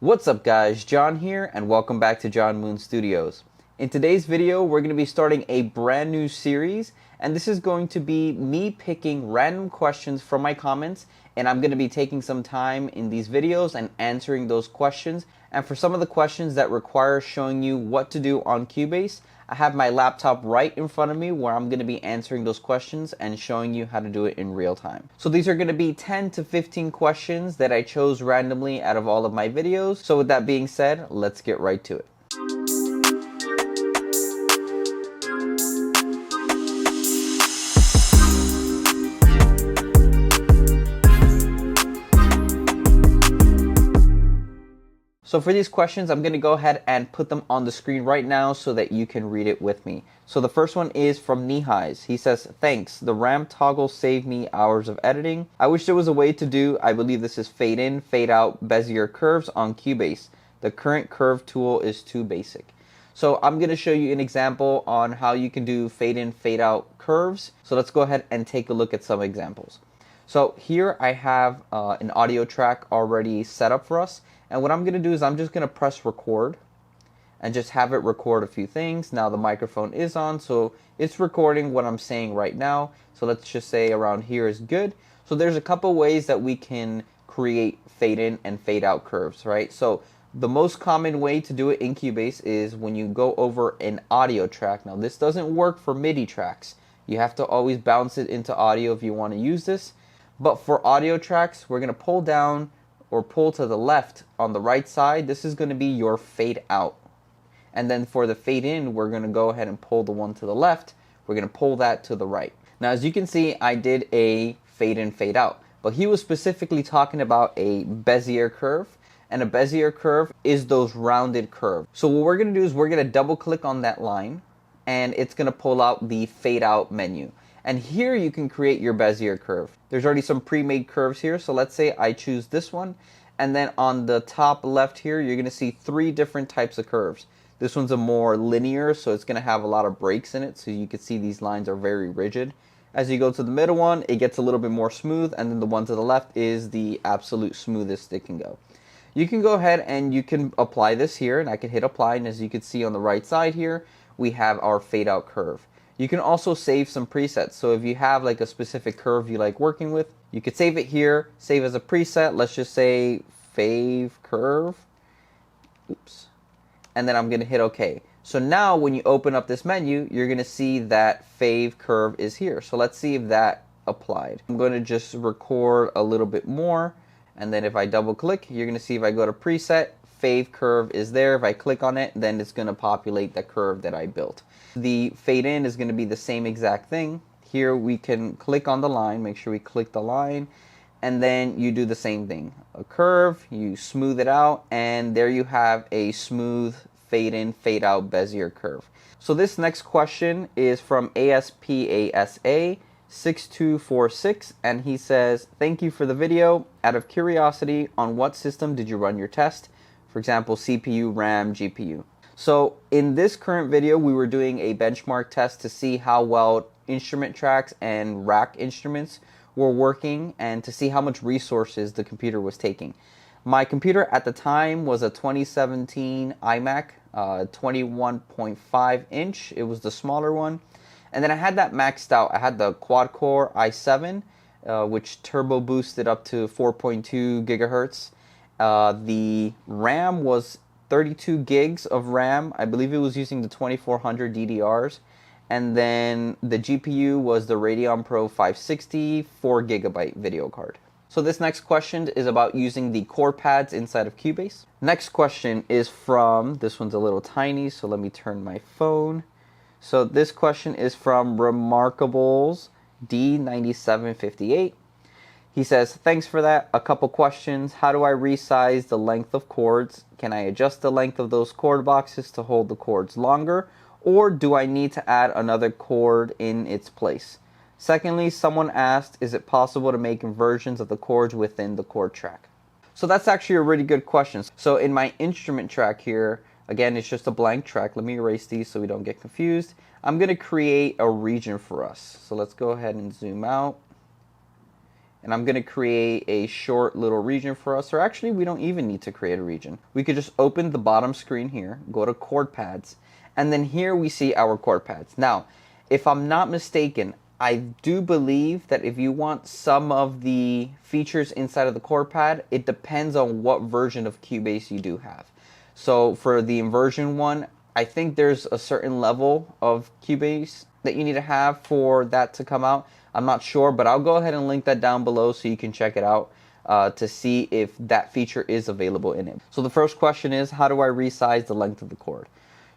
What's up guys, John here and welcome back to John Moon Studios. In today's video we're going to be starting a brand new series, and this is going to be me picking random questions from my comments, and I'm going to be taking some time in these videos and answering those questions. And for some of the questions that require showing you what to do on Cubase, I have my laptop right in front of me where I'm going to be answering those questions and showing you how to do it in real time. So these are going to be 10 to 15 questions that I chose randomly out of all of my videos. So with that being said, let's get right to it. So for these questions, I'm going to go ahead and put them on the screen right now so that you can read it with me. So the first one is from Nihais. He says, thanks, the RAM toggle saved me hours of editing. I wish there was a way to do, I believe this is fade in, fade out Bezier curves on Cubase. The current curve tool is too basic. So I'm going to show you an example on how you can do fade in, fade out curves. So let's go ahead and take a look at some examples. So here I have an audio track already set up for us. And what I'm going to do is I'm just going to press record and just have it record a few things. Now the microphone is on, so it's recording what I'm saying right now. So let's just say around here is good. So there's a couple ways that we can create fade in and fade out curves, right? So the most common way to do it in Cubase is when you go over an audio track. Now this doesn't work for MIDI tracks. You have to always bounce it into audio if you want to use this. But for audio tracks, we're going to pull down or pull to the left on the right side. This is going to be your fade out. And then for the fade in, we're going to go ahead and pull the one to the left. We're going to pull that to the right. Now, as you can see, I did a fade in, fade out. But he was specifically talking about a Bezier curve. And a Bezier curve is those rounded curves. So what we're going to do is we're going to double click on that line, and it's going to pull out the fade out menu. And here you can create your Bezier curve. There's already some pre-made curves here. So let's say I choose this one. And then on the top left here, you're going to see three different types of curves. This one's a more linear, so it's going to have a lot of breaks in it. So you can see these lines are very rigid. As you go to the middle one, it gets a little bit more smooth. And then the one to the left is the absolute smoothest it can go. You can go ahead and you can apply this here. And I can hit apply. And as you can see on the right side here, we have our fade out curve. You can also save some presets. So if you have like a specific curve you like working with, you could save it here, save as a preset. Let's just say fave curve. Oops. And then I'm going to hit OK. So now when you open up this menu, you're going to see that fave curve is here. So let's see if that applied. I'm going to just record a little bit more. And then if I double click, you're going to see if I go to preset, fave curve is there. If I click on it, then it's going to populate the curve that I built. The fade in is going to be the same exact thing. Here we can click on the line, make sure we click the line, and then you do the same thing. A curve, you smooth it out, and there you have a smooth fade in, fade out Bezier curve. So this next question is from ASPASA6246, and he says, thank you for the video. Out of curiosity, on what system did you run your test? For example, CPU, RAM, GPU. So in this current video, we were doing a benchmark test to see how well instrument tracks and rack instruments were working and to see how much resources the computer was taking. My computer at the time was a 2017 iMac, 21.5 inch. It was the smaller one. And then I had that maxed out. I had the quad-core i7, which turbo boosted up to 4.2 gigahertz. The RAM was 32 gigs of RAM. I believe it was using the 2400 DDRs. And then the GPU was the Radeon Pro 560 4 gigabyte video card. So this next question is about using the chord pads inside of Cubase. Next question is from, this one's a little tiny, so let me turn my phone. So this question is from Remarkables D9758. He says, thanks for that. A couple questions. How do I resize the length of chords? Can I adjust the length of those chord boxes to hold the chords longer? Or do I need to add another chord in its place? Secondly, someone asked, is it possible to make inversions of the chords within the chord track? So that's actually a really good question. So in my instrument track here, again, it's just a blank track. Let me erase these so we don't get confused. I'm going to create a region for us. So let's go ahead and zoom out. and I'm going to create a short little region for us, or actually we don't even need to create a region. We could just open the bottom screen here, go to chord pads, and then here we see our chord pads. Now, if I'm not mistaken, I do believe that if you want some of the features inside of the chord pad, it depends on what version of Cubase you do have. So for the inversion one, I think there's a certain level of Cubase that you need to have for that to come out. I'm not sure, but I'll go ahead and link that down below so you can check it out to see if that feature is available in it. So the first question is, how do I resize the length of the chord?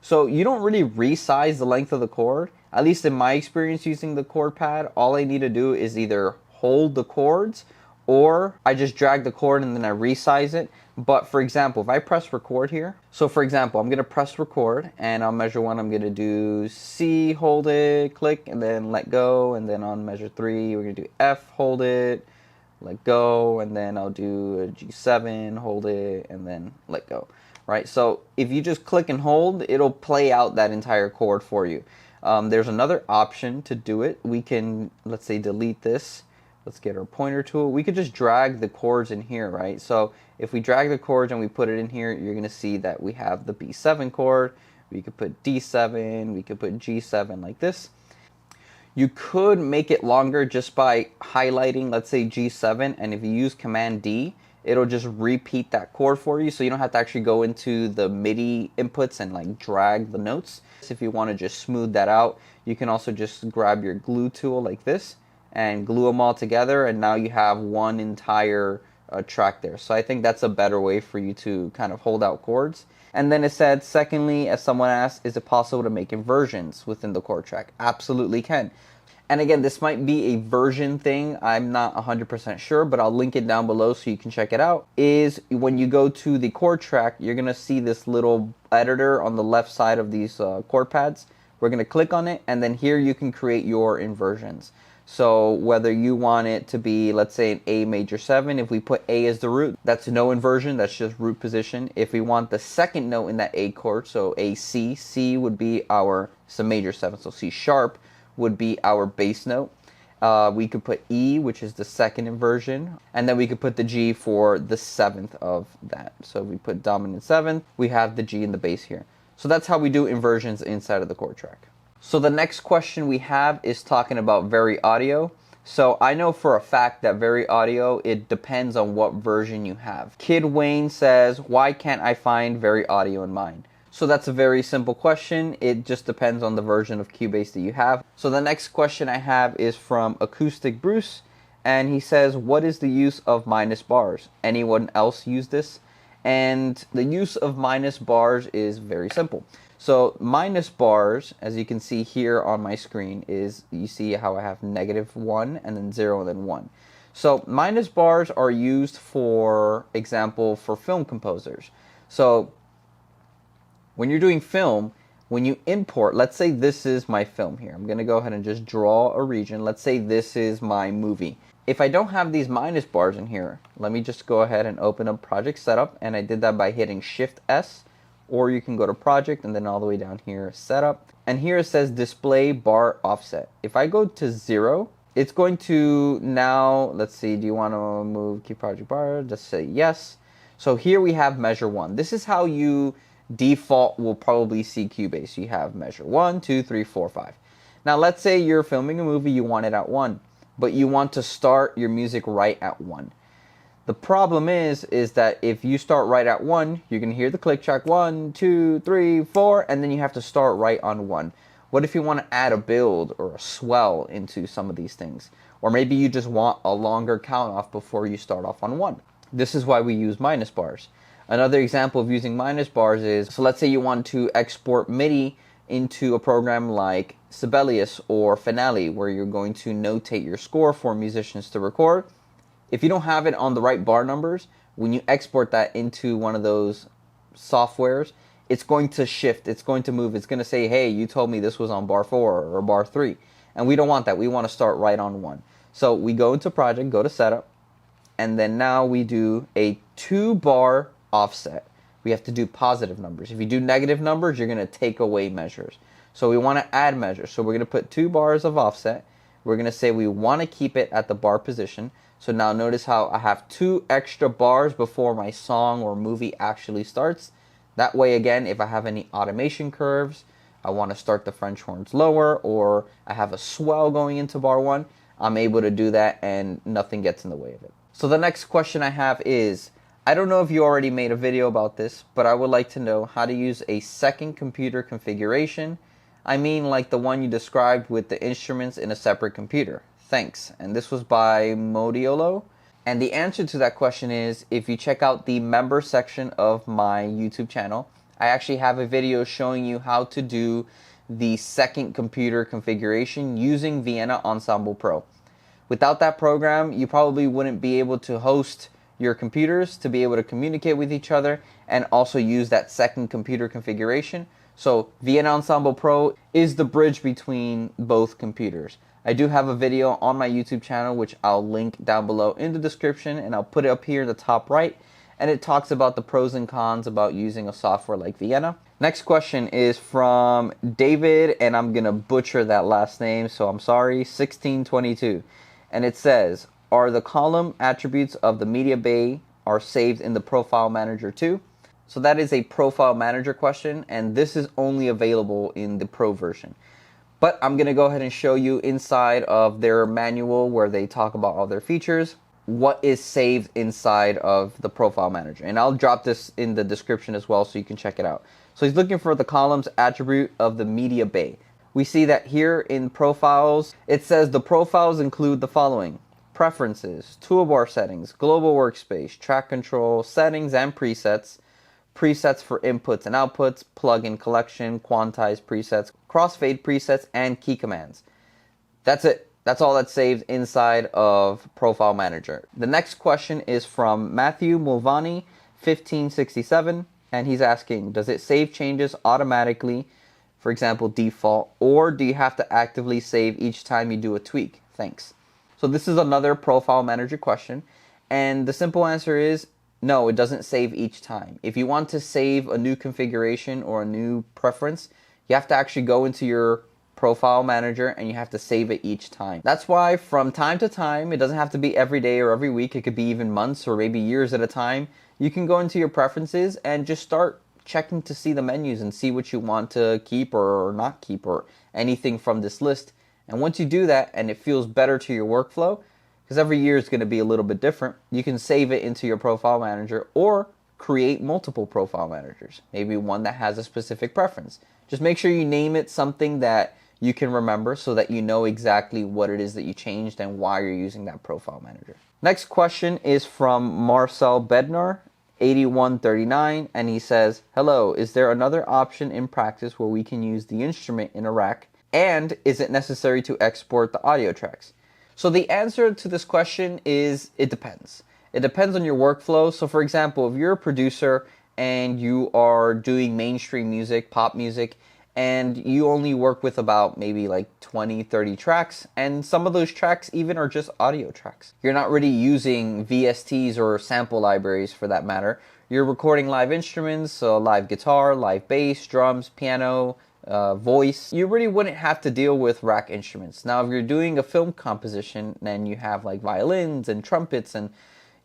So you don't really resize the length of the chord. At least in my experience using the chord pad, all I need to do is either hold the chords or I just drag the chord and then I resize it. But for example, if I press record here, so for example, I'm going to press record and on measure 1, I'm going to do C, hold it, click, and then let go. And then on measure 3, we're going to do F, hold it, let go, and then I'll do a G7, hold it, and then let go. Right? So if you just click and hold, it'll play out that entire chord for you. There's another option to do it. We can, let's say, delete this. Let's get our pointer tool. We could just drag the chords in here, right? So if we drag the chords and we put it in here, you're going to see that we have the B7 chord. We could put D7. We could put G7 like this. You could make it longer just by highlighting, let's say, G7, and if you use Command D, it'll just repeat that chord for you, so you don't have to actually go into the MIDI inputs and like drag the notes. If you want to just smooth that out, you can also just grab your glue tool like this and glue them all together, and now you have one entire track there. So I think that's a better way for you to kind of hold out chords. And then it said, secondly, as someone asked, is it possible to make inversions within the chord track? Absolutely can. And again, this might be a version thing. I'm not 100% sure, but I'll link it down below so you can check it out. Is when you go to the chord track, you're going to see this little editor on the left side of these chord pads. We're going to click on it, and then here you can create your inversions. So whether you want it to be, let's say, an A major 7, if we put A as the root, that's no inversion, that's just root position. If we want the second note in that A chord, so A C, C would be our, it's a major 7, so C sharp would be our bass note. We could put E, which is the second inversion, and then we could put the G for the 7th of that. So if we put dominant 7th, we have the G in the bass here. So that's how we do inversions inside of the chord track. So the next question we have is talking about Very Audio. So I know for a fact that Very Audio, it depends on what version you have. Kid Wayne says, why can't I find Very Audio in mine? So that's a very simple question. It just depends on the version of Cubase that you have. So the next question I have is from Acoustic Bruce, and he says, what is the use of minus bars? Anyone else use this? And the use of minus bars is very simple. So minus bars, as you can see here on my screen, is you see how I have -1 and then 0 and then 1. So minus bars are used, for example, for film composers. So when you're doing film, when you import, let's say this is my film here. I'm going to go ahead and just draw a region. Let's say this is my movie. If I don't have these minus bars in here, let me just go ahead and open up Project Setup, and I did that by hitting Shift S. Or you can go to Project and then all the way down here, Setup. And here it says Display Bar Offset. If I go to 0, it's going to now, let's see, do you want to move Key Project Bar? Just say yes. So here we have measure 1. This is how you default will probably see Cubase. You have measure 1, 2, 3, 4, 5. Now let's say you're filming a movie, you want it at 1, but you want to start your music right at 1. The problem is that if you start right at 1, you're going to hear the click track 1, 2, 3, 4, and then you have to start right on 1. What if you want to add a build or a swell into some of these things? Or maybe you just want a longer count off before you start off on 1. This is why we use minus bars. Another example of using minus bars is, so let's say you want to export MIDI into a program like Sibelius or Finale, where you're going to notate your score for musicians to record. If you don't have it on the right bar numbers, when you export that into one of those softwares, it's going to shift, it's going to move, it's going to say, hey, you told me this was on bar 4 or bar 3. And we don't want that. We want to start right on 1. So we go into Project, go to Setup, and then now we do a 2-bar offset. We have to do positive numbers. If you do negative numbers, you're going to take away measures. So we want to add measures. So we're going to put 2 bars of offset. We're going to say we want to keep it at the bar position. So now notice how I have 2 extra bars before my song or movie actually starts. That way, again, if I have any automation curves, I want to start the French horns lower, or I have a swell going into bar 1, I'm able to do that and nothing gets in the way of it. So the next question I have is, I don't know if you already made a video about this, but I would like to know how to use a second computer configuration. I mean like the one you described with the instruments in a separate computer. Thanks. And this was by Modiolo. And the answer to that question is, if you check out the member section of my YouTube channel, I actually have a video showing you how to do the second computer configuration using Vienna Ensemble Pro. Without that program, you probably wouldn't be able to host your computers to be able to communicate with each other and also use that second computer configuration. So Vienna Ensemble Pro is the bridge between both computers. I do have a video on my YouTube channel, which I'll link down below in the description, and I'll put it up here in the top right, and it talks about the pros and cons about using a software like Vienna. Next question is from David, and I'm gonna butcher that last name, so I'm sorry, 1622. And it says, are the column attributes of the media bay are saved in the profile manager too? So that is a profile manager question, and this is only available in the pro version. But I'm going to go ahead and show you inside of their manual where they talk about all their features, what is saved inside of the profile manager. And I'll drop this in the description as well so you can check it out. So he's looking for the columns attribute of the media bay. We see that here in profiles, it says the profiles include the following: preferences, toolbar settings, global workspace, track control, settings and presets, presets for inputs and outputs, plugin collection, quantized presets, crossfade presets, and key commands. That's it. That's all that's saved inside of Profile Manager. The next question is from Matthew Mulvani, 1567, and he's asking, does it save changes automatically, for example, default, or do you have to actively save each time you do a tweak? Thanks. So this is another Profile Manager question, and the simple answer is no, it doesn't save each time. If you want to save a new configuration or a new preference, you have to actually go into your Profile Manager and you have to save it each time. That's why from time to time, it doesn't have to be every day or every week, it could be even months or maybe years at a time, you can go into your preferences and just start checking to see the menus and see what you want to keep or not keep or anything from this list. And once you do that and it feels better to your workflow, because every year is going to be a little bit different, you can save it into your profile manager or create multiple profile managers. Maybe one that has a specific preference. Just make sure you name it something that you can remember so that you know exactly what it is that you changed and why you're using that profile manager. Next question is from Marcel Bednar, 8139, and he says, hello, is there another option in practice where we can use the instrument in a rack, and is it necessary to export the audio tracks? So the answer to this question is it depends. It depends on your workflow. So for example, if you're a producer and you are doing mainstream music, pop music, and you only work with about maybe like 20, 30 tracks, and some of those tracks even are just audio tracks. You're not really using VSTs or sample libraries for that matter. You're recording live instruments, so live guitar, live bass, drums, piano, voice. You really wouldn't have to deal with rack instruments. Now if you're doing a film composition and you have like violins and trumpets and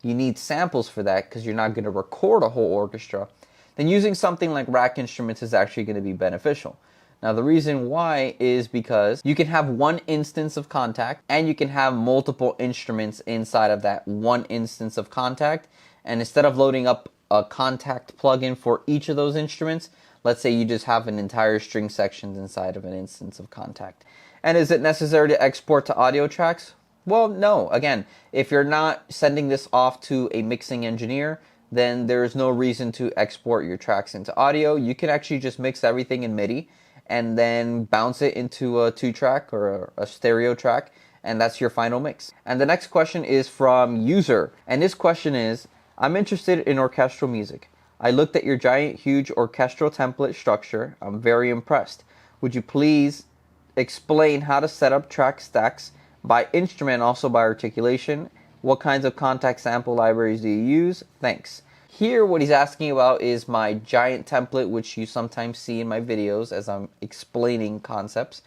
you need samples for that because you're not going to record a whole orchestra, then using something like rack instruments is actually going to be beneficial. Now the reason why is because you can have one instance of Kontakt and you can have multiple instruments inside of that one instance of Kontakt, and instead of loading up a Kontakt plugin for each of those instruments, let's say you just have an entire string section inside of an instance of Kontakt. And is it necessary to export to audio tracks? Well, no. Again, if you're not sending this off to a mixing engineer, then there's no reason to export your tracks into audio. You can actually just mix everything in MIDI and then bounce it into a 2-track or a stereo track, and that's your final mix. And the next question is from User, and this question is, I'm interested in orchestral music. I looked at your giant, huge orchestral template structure. I'm very impressed. Would you please explain how to set up track stacks by instrument, also by articulation? What kinds of Kontakt sample libraries do you use? Thanks. Here, what he's asking about is my giant template, which you sometimes see in my videos as I'm explaining concepts.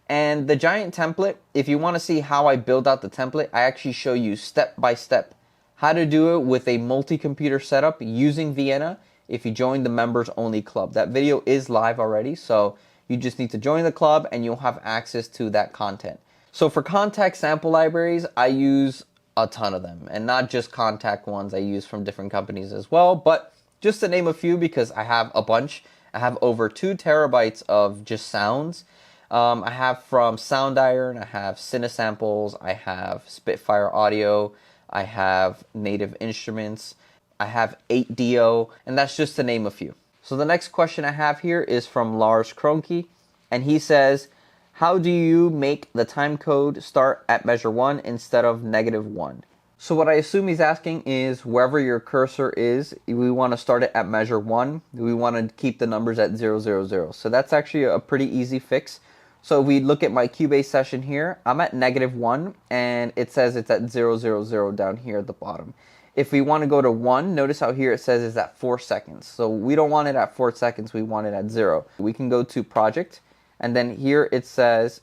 And the giant template, if you want to see how I build out the template, I actually show you step by step how to do it with a multi-computer setup using Vienna if you join the members only club. That video is live already, so you just need to join the club and you'll have access to that content. So for Kontakt sample libraries, I use a ton of them, and not just Kontakt ones. I use from different companies as well, but just to name a few because I have a bunch. I have over 2 terabytes of just sounds. I have from Sound Iron, I have Cinesamples, I have Spitfire Audio, I have Native Instruments, I have 8Dio, and that's just to name a few. So the next question I have here is from Lars Kroenke, and he says, how do you make the time code start at measure 1 instead of -1? So what I assume he's asking is wherever your cursor is, we want to start it at measure 1. We want to keep the numbers at 0, 0, 0. So that's actually a pretty easy fix. So if we look at my Cubase session here, I'm at -1 and it says it's at 0, 0, 0 down here at the bottom. If we want to go to 1, notice how here it says it's at 4 seconds. So we don't want it at 4 seconds, we want it at 0. We can go to project, and then here it says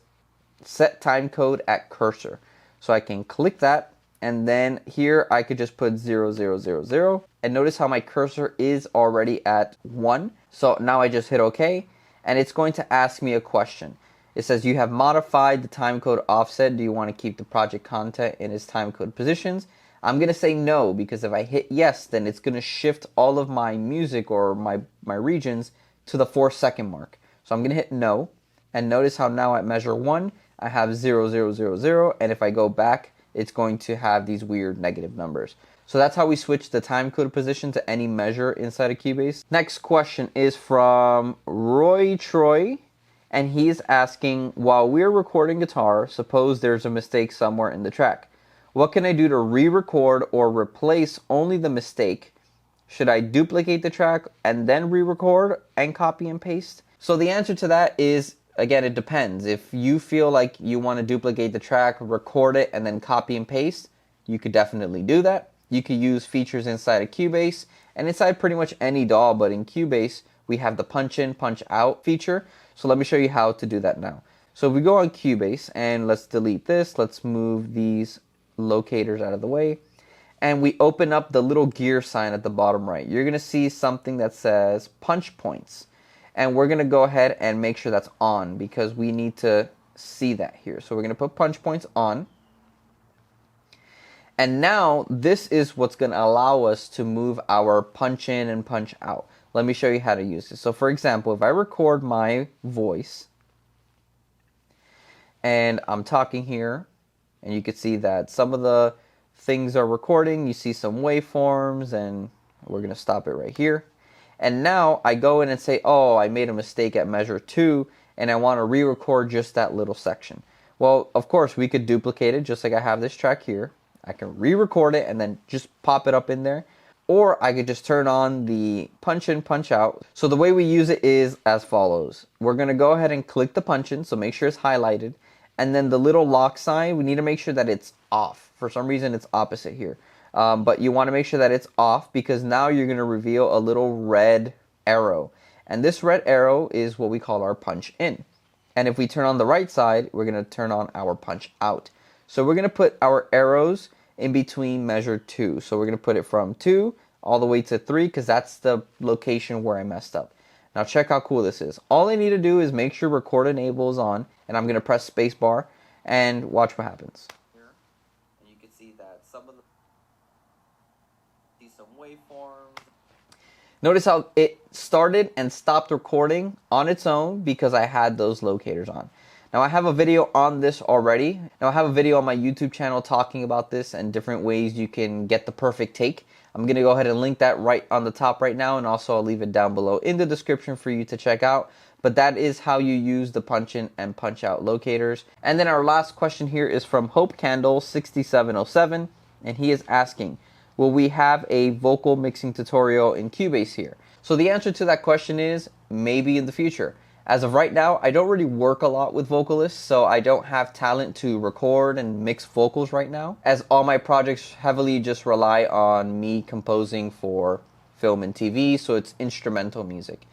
set time code at cursor. So I can click that, and then here I could just put 0, 0, 0, 0. And notice how my cursor is already at 1. So now I just hit OK, and it's going to ask me a question. It says you have modified the timecode offset. Do you want to keep the project content in its timecode positions? I'm going to say no, because if I hit yes, then it's going to shift all of my music or my regions to the 4-second mark. So I'm going to hit no, and notice how now at measure 1, I have 0, 0, 0, 0, and if I go back, it's going to have these weird negative numbers. So that's how we switch the timecode position to any measure inside of Cubase. Next question is from Roy Troy. And he's asking, while we're recording guitar, suppose there's a mistake somewhere in the track. What can I do to re-record or replace only the mistake? Should I duplicate the track and then re-record and copy and paste? So the answer to that is, again, it depends. If you feel like you want to duplicate the track, record it, and then copy and paste, you could definitely do that. You could use features inside of Cubase and inside pretty much any DAW, but in Cubase, we have the punch in, punch out feature. So let me show you how to do that now. So if we go on Cubase and let's delete this, let's move these locators out of the way, and we open up the little gear sign at the bottom right, you're going to see something that says punch points. And we're going to go ahead and make sure that's on because we need to see that here. So we're going to put punch points on. And now this is what's going to allow us to move our punch in and punch out. Let me show you how to use this. So for example, if I record my voice and I'm talking here, and you can see that some of the things are recording, you see some waveforms, and we're going to stop it right here. And now I go in and say, oh, I made a mistake at measure 2 and I want to re-record just that little section. Well, of course, we could duplicate it just like I have this track here. I can re-record it and then just pop it up in there. Or I could just turn on the punch in, punch out. So the way we use it is as follows. We're going to go ahead and click the punch in, so make sure it's highlighted. And then the little lock sign, we need to make sure that it's off. For some reason, it's opposite here. But you want to make sure that it's off because now you're going to reveal a little red arrow. And this red arrow is what we call our punch in. And if we turn on the right side, we're going to turn on our punch out. So we're going to put our arrows in between measure 2. So we're going to put it from 2 all the way to 3 because that's the location where I messed up. Now check how cool this is. All I need to do is make sure record enable is on, and I'm going to press spacebar and watch what happens. And you can see that some waveforms. Notice how it started and stopped recording on its own because I had those locators on. Now I have a video on this already. Now I have a video on my YouTube channel talking about this and different ways you can get the perfect take. I'm going to go ahead and link that right on the top right now, and also I'll leave it down below in the description for you to check out. But that is how you use the punch in and punch out locators. And then our last question here is from Hope Candle 6707, and he is asking, will we have a vocal mixing tutorial in Cubase here? So the answer to that question is maybe in the future. As of right now, I don't really work a lot with vocalists, so I don't have talent to record and mix vocals right now, as all my projects heavily just rely on me composing for film and TV, so it's instrumental music.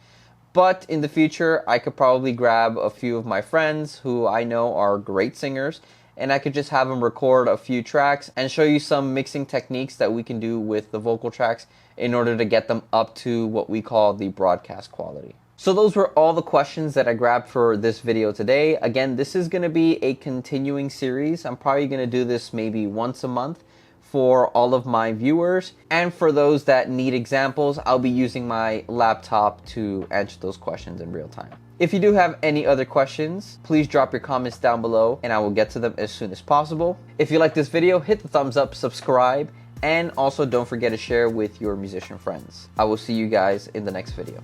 But in the future, I could probably grab a few of my friends who I know are great singers, and I could just have them record a few tracks and show you some mixing techniques that we can do with the vocal tracks in order to get them up to what we call the broadcast quality. So those were all the questions that I grabbed for this video today. Again, this is going to be a continuing series. I'm probably going to do this maybe once a month for all of my viewers. And for those that need examples, I'll be using my laptop to answer those questions in real time. If you do have any other questions, please drop your comments down below and I will get to them as soon as possible. If you like this video, hit the thumbs up, subscribe, and also don't forget to share with your musician friends. I will see you guys in the next video.